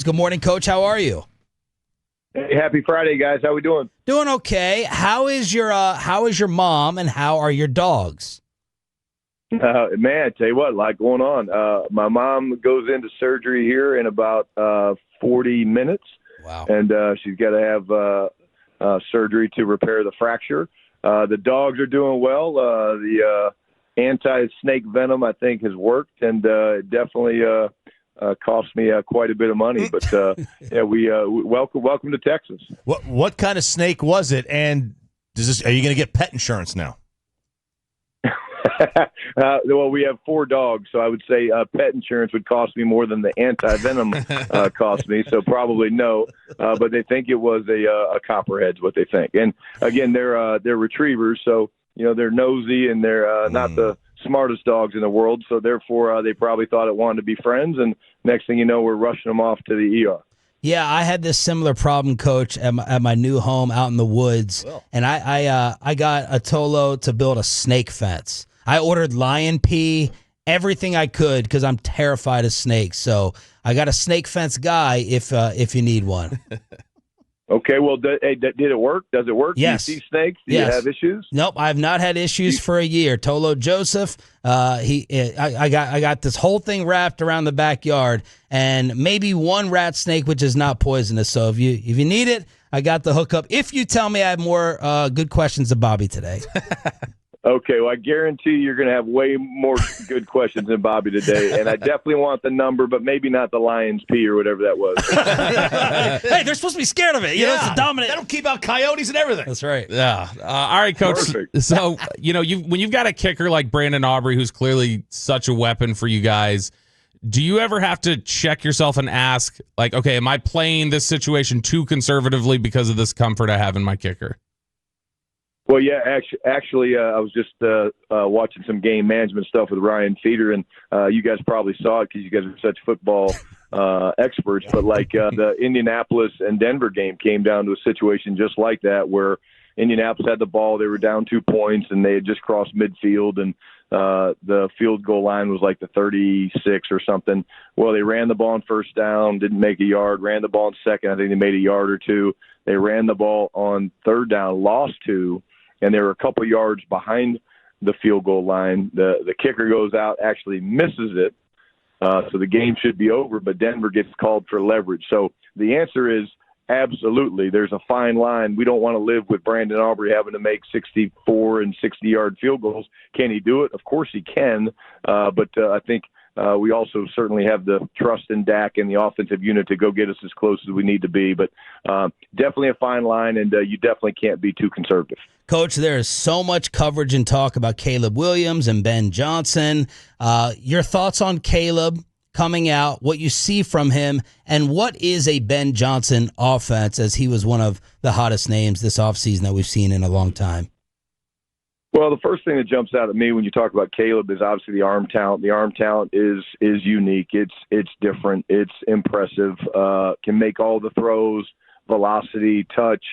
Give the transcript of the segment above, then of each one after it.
Good morning, Coach. How are you? Hey, happy Friday, guys. How we doing? Doing okay. How is your mom and how are your dogs? Man, I tell you what, a lot going on. My mom goes into surgery here in about 40 minutes. Wow. And she's got to have surgery to repair the fracture. The dogs are doing well. The anti-snake venom, I think, has worked, and it definitely cost me quite a bit of money. But yeah, we welcome to Texas. What kind of snake was it? And are you going to get pet insurance now? Well, we have 4 dogs, so I would say pet insurance would cost me more than the anti-venom cost me, so probably no. But they think it was a copperhead's what they think. And, again, they're retrievers, so, they're nosy and they're not the smartest dogs in the world, so therefore they probably thought it wanted to be friends, and next thing you know, we're rushing them off to the ER. Yeah, I had this similar problem, Coach, at my new home out in the woods, and I got a Tolo to build a snake fence. I ordered lion pee, everything I could, because I'm terrified of snakes. So I got a snake fence guy if you need one. Okay, well, did it work? Does it work? Yes. Do you see snakes? Do Yes. you have issues? Nope, I've not had issues for a year. Tolo Joseph, I got this whole thing wrapped around the backyard, and maybe one rat snake, which is not poisonous. So if you need it, I got the hookup. If you tell me I have more good questions to Bobby today. Okay, well, I guarantee you're going to have way more good questions than Bobby today, and I definitely want the number, but maybe not the lion's pee or whatever that was. Hey, they're supposed to be scared of it. You know, it's a dominant. That'll keep out coyotes and everything. That's right. Yeah. All right, Coach. Perfect. So, when you've got a kicker like Brandon Aubrey, who's clearly such a weapon for you guys, do you ever have to check yourself and ask, like, okay, am I playing this situation too conservatively because of this comfort I have in my kicker? Well, yeah, actually, I was just watching some game management stuff with Ryan Feeder, and you guys probably saw it because you guys are such football experts. But the Indianapolis and Denver game came down to a situation just like that, where Indianapolis had the ball, they were down 2 points, and they had just crossed midfield, and the field goal line was like the 36 or something. Well, they ran the ball on first down, didn't make a yard. Ran the ball on second, I think they made a yard or two. They ran the ball on third down, lost 2. And they were a couple yards behind the field goal line. The kicker goes out, actually misses it, so the game should be over, but Denver gets called for leverage. So the answer is absolutely. There's a fine line. We don't want to live with Brandon Aubrey having to make 64 and 60-yard field goals. Can he do it? Of course he can, but I think we also certainly have the trust in Dak and the offensive unit to go get us as close as we need to be. But definitely a fine line, and you definitely can't be too conservative. Coach, there is so much coverage and talk about Caleb Williams and Ben Johnson. Your thoughts on Caleb coming out, what you see from him, and what is a Ben Johnson offense, as he was one of the hottest names this offseason that we've seen in a long time? Well, the first thing that jumps out at me when you talk about Caleb is obviously the arm talent. The arm talent is unique. It's different. It's impressive. Can make all the throws, velocity, touch,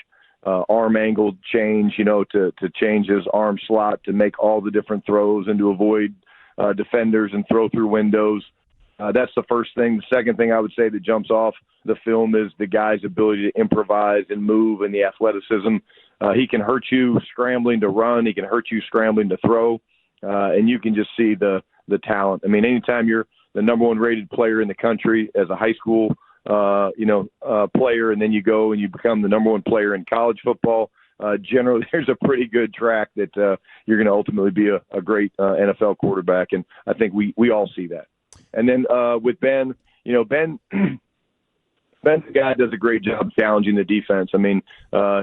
arm angle change, to change his arm slot to make all the different throws and to avoid defenders and throw through windows. That's the first thing. The second thing I would say that jumps off the film is the guy's ability to improvise and move and the athleticism. He can hurt you scrambling to run. He can hurt you scrambling to throw. And you can just see the talent. I mean, anytime you're the number 1 rated player in the country as a high school, player, and then you go and you become the number 1 player in college football, generally there's a pretty good track that you're going to ultimately be a great NFL quarterback. And I think we all see that. And then with Ben, Ben's the guy that does a great job challenging the defense. I mean,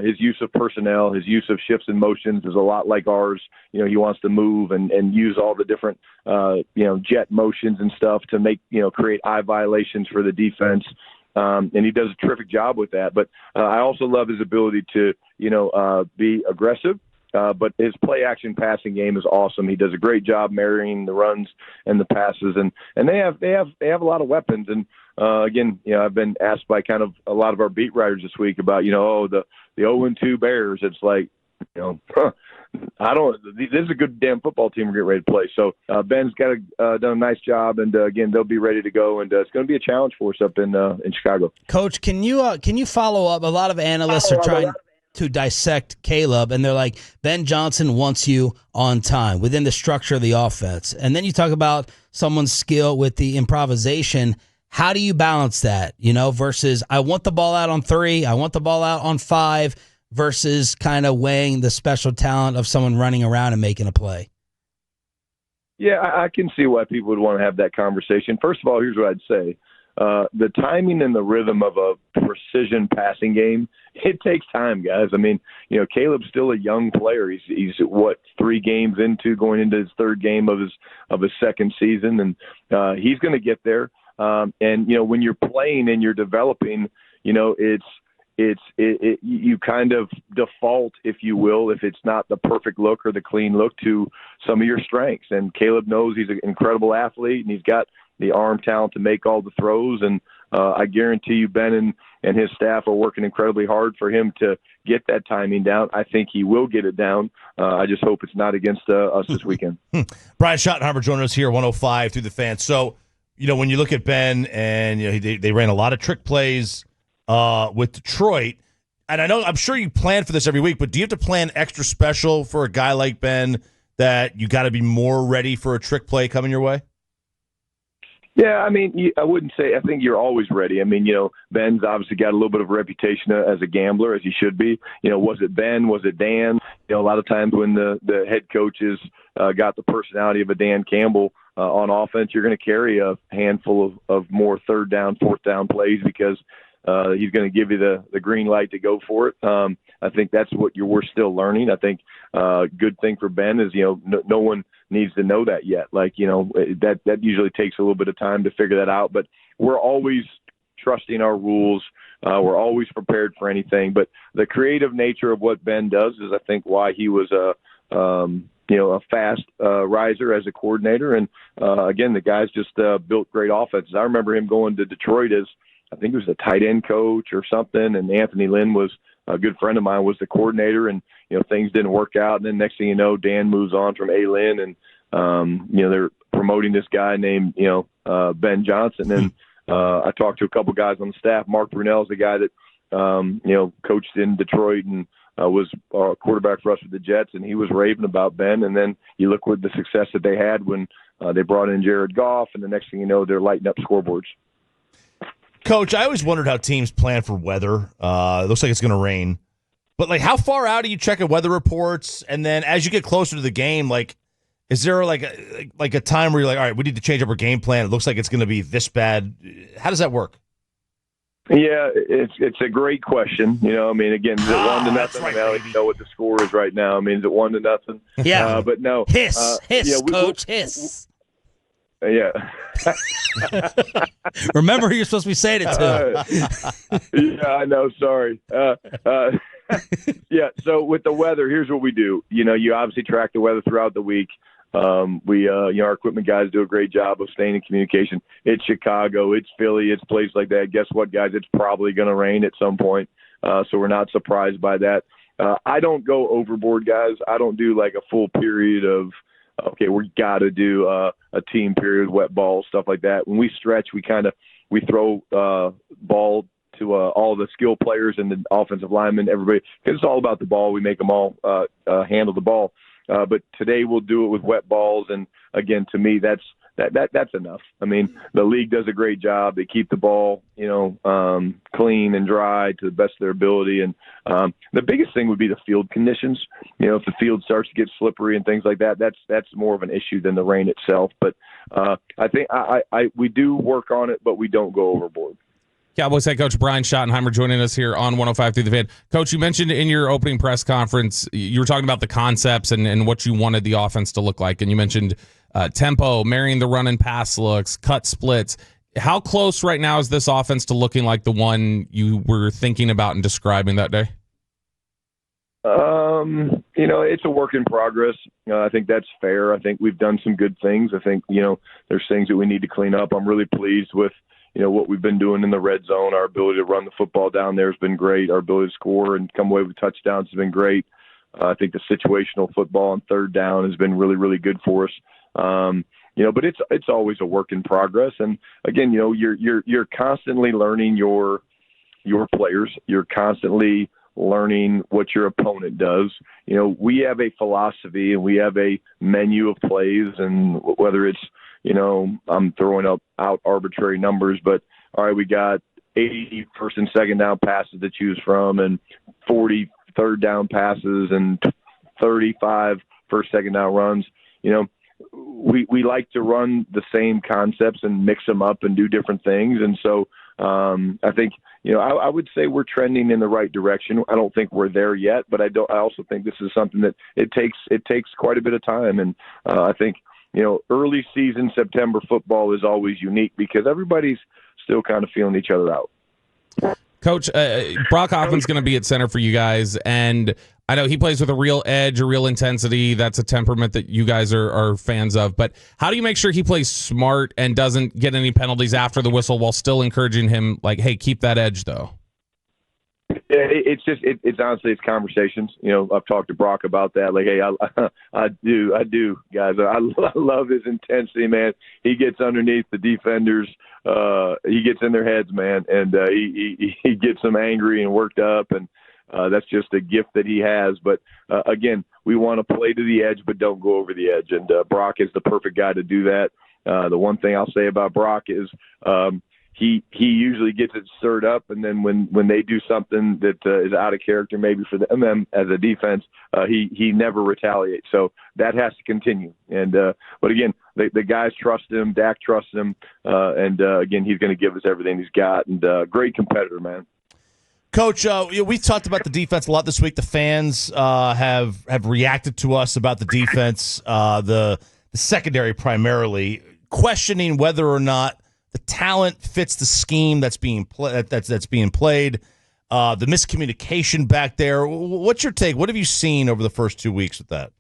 his use of personnel, his use of shifts and motions is a lot like ours. He wants to move and use all the different, jet motions and stuff to make, create eye violations for the defense. And he does a terrific job with that. But I also love his ability to, be aggressive. But his play-action passing game is awesome. He does a great job marrying the runs and the passes, and they have a lot of weapons. And again, I've been asked by kind of a lot of our beat writers this week about the 0-2 Bears. It's like, This is a good damn football team we're getting ready to play. So Ben's got done a nice job, and again, they'll be ready to go, and it's going to be a challenge for us up in Chicago. Coach, can you follow up? A lot of analysts are trying to dissect Caleb, and they're like, Ben Johnson wants you on time within the structure of the offense. And then you talk about someone's skill with the improvisation. How do you balance that, versus I want the ball out on 3, I want the ball out on 5, versus kind of weighing the special talent of someone running around and making a play? Yeah, I can see why people would want to have that conversation. First of all, here's what I'd say. The timing and the rhythm of a precision passing game, it takes time, guys. I mean, Caleb's still a young player. He's 3 games going into his 3rd game of his 2nd season, and he's going to get there. And when you're playing and you're developing, you kind of default, if you will, if it's not the perfect look or the clean look, to some of your strengths. And Caleb knows he's an incredible athlete, and he's got the arm talent to make all the throws. And I guarantee you Ben and his staff are working incredibly hard for him to get that timing down. I think he will get it down. I just hope it's not against us this weekend. Brian Schottenheimer joining us here, 105 through the Fan. So, when you look at Ben, and they ran a lot of trick plays with Detroit, and I'm sure you plan for this every week, but do you have to plan extra special for a guy like Ben that you got to be more ready for a trick play coming your way? Yeah, I mean, I wouldn't say. I think you're always ready. I mean, Ben's obviously got a little bit of a reputation as a gambler, as he should be. Was it Ben? Was it Dan? A lot of times when the head coaches got the personality of a Dan Campbell on offense, you're going to carry a handful of more 3rd down, 4th down plays because he's going to give you the green light to go for it. I think that's what we're still learning. I think good thing for Ben is, no one needs to know that yet. That usually takes a little bit of time to figure that out, but we're always trusting our rules. We're always prepared for anything, but the creative nature of what Ben does is, I think, why he was a fast riser as a coordinator. And again, the guy's just built great offenses. I remember him going to Detroit as, I think it was a tight end coach or something, and Anthony Lynn was a good friend of mine, was the coordinator, and things didn't work out. And then next thing you know, Dan moves on from A-Lynn, and they're promoting this guy named Ben Johnson. And I talked to a couple guys on the staff. Mark Brunell's the guy that coached in Detroit and was a quarterback for us with the Jets, and he was raving about Ben. And then you look with the success that they had when they brought in Jared Goff, and the next thing you know, they're lighting up scoreboards. Coach, I always wondered how teams plan for weather. It looks like it's going to rain. But, how far out do you check weather reports? And then as you get closer to the game, is there a time where you're like, all right, we need to change up our game plan. It looks like it's going to be this bad. How does that work? Yeah, it's a great question. Again, is it 1-0? Right, I don't know what the score is right now. I mean, is it 1-0? Yeah. But no. Hiss, Coach, hiss. Yeah. Remember who you're supposed to be saying it to. Yeah, I know. Sorry. Yeah. So with the weather, here's what we do. You obviously track the weather throughout the week. Our equipment guys do a great job of staying in communication. It's Chicago, it's Philly, it's places like that. Guess what, guys? It's probably going to rain at some point. So we're not surprised by that. I don't go overboard, guys. I don't do a full period of, okay, we got to do a team period, wet ball, stuff like that. When we stretch, we throw ball to all the skill players and the offensive linemen, everybody, because it's all about the ball. We make them all handle the ball. But today we'll do it with wet balls, and again, to me, that's enough. I mean, the league does a great job. They keep the ball, clean and dry to the best of their ability. And the biggest thing would be the field conditions. If the field starts to get slippery and things like that, that's more of an issue than the rain itself. But I think we do work on it, but we don't go overboard. Cowboys head coach Brian Schottenheimer joining us here on 105 through the Fan. Coach, you mentioned in your opening press conference, you were talking about the concepts and what you wanted the offense to look like. And you mentioned tempo, marrying the run and pass looks, cut splits. How close right now is this offense to looking like the one you were thinking about and describing that day? It's a work in progress. I think that's fair. I think we've done some good things. I think, there's things that we need to clean up. I'm really pleased with what we've been doing in the red zone. Our ability to run the football down there has been great. Our ability to score and come away with touchdowns has been great. I think the situational football on third down has been really, really good for us. But it's always a work in progress. And again, you're constantly learning your players. You're constantly learning what your opponent does. We have a philosophy and we have a menu of plays, and whether it's, I'm throwing out arbitrary numbers, but all right, we got 80 first and second down passes to choose from, and 40 third down passes, and 35 first, second down runs. We like to run the same concepts and mix them up and do different things. And so I think, I would say we're trending in the right direction. I don't think we're there yet, but I also think this is something that it takes quite a bit of time. And I think, early season September football is always unique because everybody's still kind of feeling each other out. Coach, Brock Hoffman's going to be at center for you guys, and I know he plays with a real edge, a real intensity. That's a temperament that you guys are fans of. But how do you make sure he plays smart and doesn't get any penalties after the whistle while still encouraging him, like, hey, keep that edge, though? It's honestly, it's conversations. I've talked to Brock about that. Like, hey, I do, guys. I love his intensity, man. He gets underneath the defenders. He gets in their heads, man, and he gets them angry and worked up, and that's just a gift that he has. But again, we want to play to the edge, but don't go over the edge. And Brock is the perfect guy to do that. The one thing I'll say about Brock is he usually gets it stirred up, and then when they do something that is out of character, maybe for them as a defense, he never retaliates. So that has to continue. And but again, the guys trust him. Dak trusts him, and again, he's going to give us everything he's got. And great competitor, man. Coach, we've talked about the defense a lot this week. The fans have reacted to us about the defense, the secondary primarily, questioning whether or not the talent fits the scheme that's being played. The miscommunication back there. What's your take? What have you seen over the first 2 weeks with that?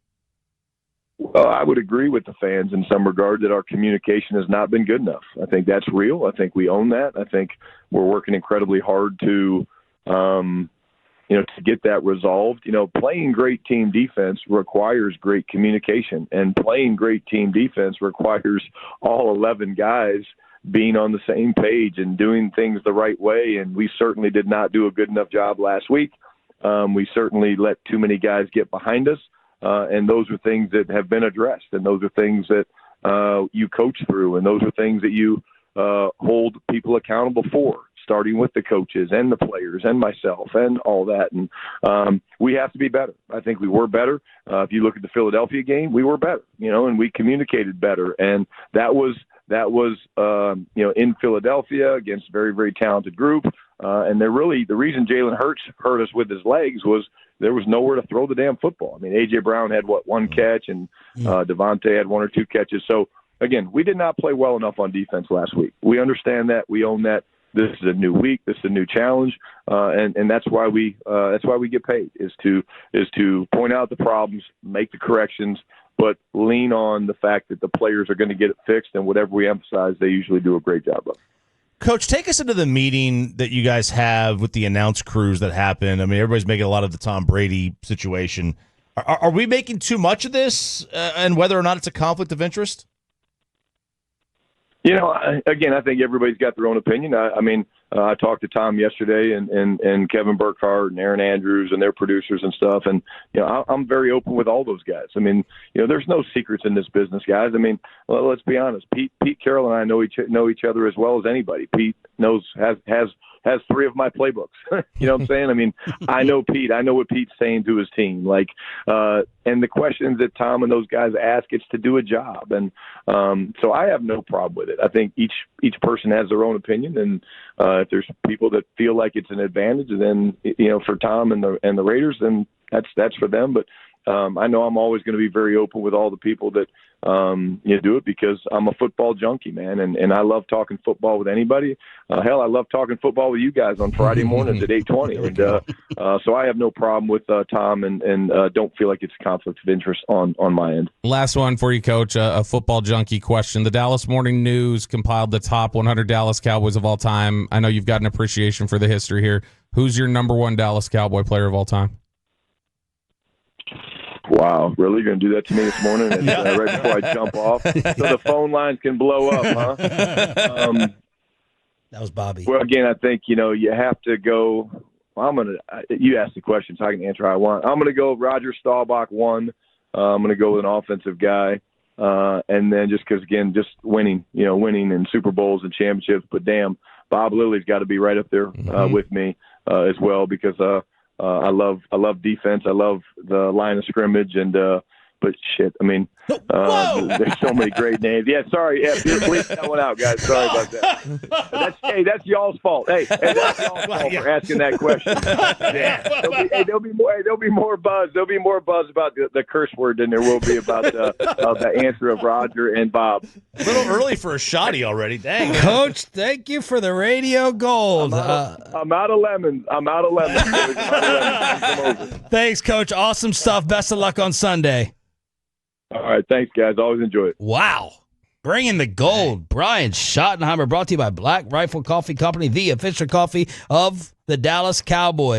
Well, I would agree with the fans in some regard that our communication has not been good enough. I think that's real. I think we own that. I think we're working incredibly hard to get that resolved. Playing great team defense requires great communication, and playing great team defense requires all 11 guys being on the same page and doing things the right way. And we certainly did not do a good enough job last week. We certainly let too many guys get behind us. And those are things that have been addressed. And those are things that you coach through. And those are things that you hold people accountable for, starting with the coaches and the players and myself and all that. And we have to be better. I think we were better. If you look at the Philadelphia game, we were better, and we communicated better. And that was in Philadelphia against a very, very talented group. And the reason Jalen Hurts hurt us with his legs was there was nowhere to throw the damn football. I mean, A.J. Brown had, one catch, and Devontae had one or two catches. So, again, we did not play well enough on defense last week. We understand that. We own that. This is a new week. This is a new challenge, and that's why we get paid is to point out the problems, make the corrections, but lean on the fact that the players are going to get it fixed, and whatever we emphasize, they usually do a great job of. Coach, take us into the meeting that you guys have with the announce crews that happen. I mean, everybody's making a lot of the Tom Brady situation. Are we making too much of this, and whether or not it's a conflict of interest? Again, I think everybody's got their own opinion. I talked to Tom yesterday and Kevin Burkhardt and Aaron Andrews and their producers and stuff. And, I'm very open with all those guys. I mean, there's no secrets in this business, guys. I mean, let's be honest. Pete Carroll and I know each other as well as anybody. Pete has three of my playbooks. You know what I'm saying? I mean, I know Pete. I know what Pete's saying to his team. And the questions that Tom and those guys ask, it's to do a job. And so I have no problem with it. I think each person has their own opinion, and if there's people that feel like it's an advantage, then for Tom and the Raiders, then that's for them. But I know I'm always going to be very open with all the people that do it, because I'm a football junkie, man, and I love talking football with anybody. Hell, I love talking football with you guys on Friday mornings at 8:20, and so I have no problem with Tom, and don't feel like it's a conflict of interest on my end. Last one for you, Coach, a football junkie question. The Dallas Morning News compiled the top 100 Dallas Cowboys of all time. I know you've got an appreciation for the history here. Who's your number one Dallas Cowboy player of all time? Wow, really? You're going to do that to me this morning right before I jump off? So the phone lines can blow up, huh? That was Bobby. Well, again, I think, you have to go – you asked the question, so I can answer how I want. I'm going to go Roger Staubach 1. I'm going to go with an offensive guy. And then just because, again, just winning in Super Bowls and championships. But, damn, Bob Lilly's got to be right up there with me as well because I love defense. I love the line of scrimmage. But, shit, I mean, there's so many great names. Yeah, sorry. Yeah, please that one out, guys. Sorry about that. That's y'all's fault. Hey, that's y'all's fault for asking that question. Yeah. There'll be more buzz. There'll be more buzz about the curse word than there will be about the answer of Roger and Bob. A little early for a shotty already. Dang. Coach, thank you for the radio gold. I'm out of lemons. I'm out of lemons. Thanks, Coach. Awesome stuff. Best of luck on Sunday. All right, thanks, guys. Always enjoy it. Wow. Bringing the gold. Brian Schottenheimer, brought to you by Black Rifle Coffee Company, the official coffee of the Dallas Cowboys.